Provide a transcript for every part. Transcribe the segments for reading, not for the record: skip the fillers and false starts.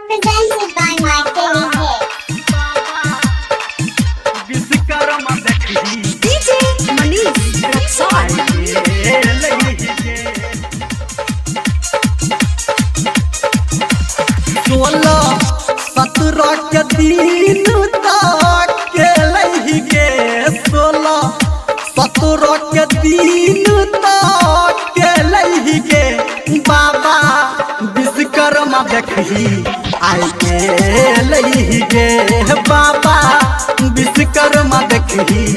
Presented by My Daily Hit. DJ Manish Raksol. सोलह सत्रह के दिन तक के लही गे 16 17 के दिन तक के लही गे बाबा विश्वकर्मा देखी आई के लही गे बाबा विश्वकर्मा देखी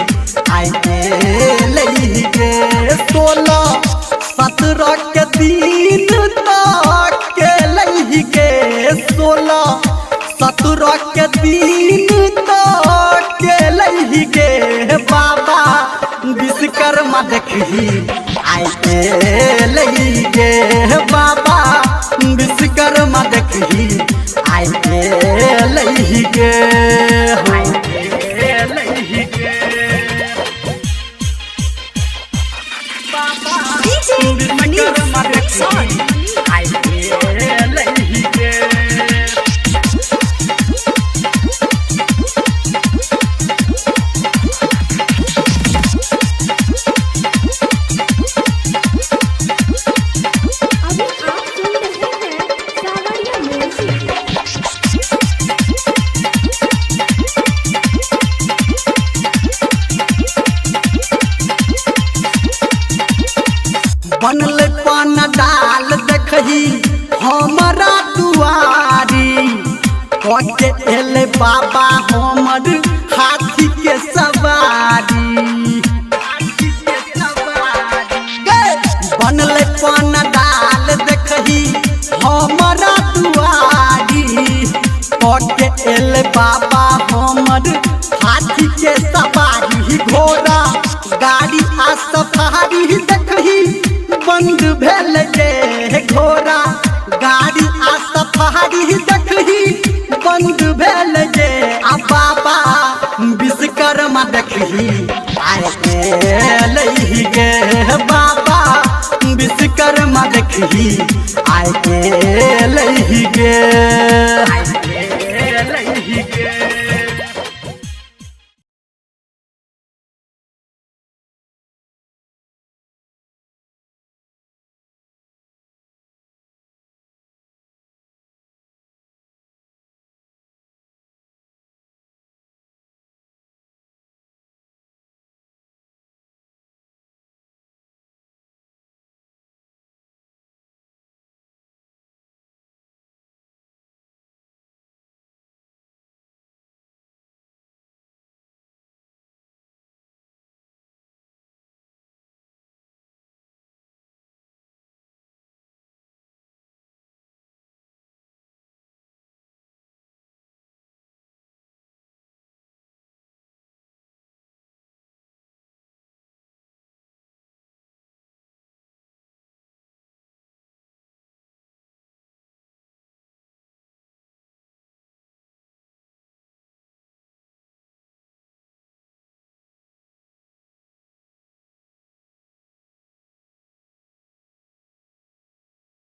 आई के लही गे 16 17 के दिन तक के लही गे 16 17 के दिन तक के लही गे बाबा विश्वकर्मा देखी आई के लही गे बाबा विश्वकर्मा देखी आई के लही गे DJ Manish Raksol. अभी आप सुन रहे हैं सावरिया म्यूजिक। बनल पान डाल देखही हमारा दुआरी कटे एले बाबा हमर हाथी के सवारी बनल पान डाल देखही हमारा दुआरी कटे एले बाबा हमर हाथी के सवारी घोड़ा गाड़ी आ सफारी देखही बंद भेल गे घोड़ा गाड़ी आ सफारी देखही बंद भेल गे आ बाबा विश्वकर्मा देखही आए के लही गे बाबा विश्वकर्मा देखही आए के लही गे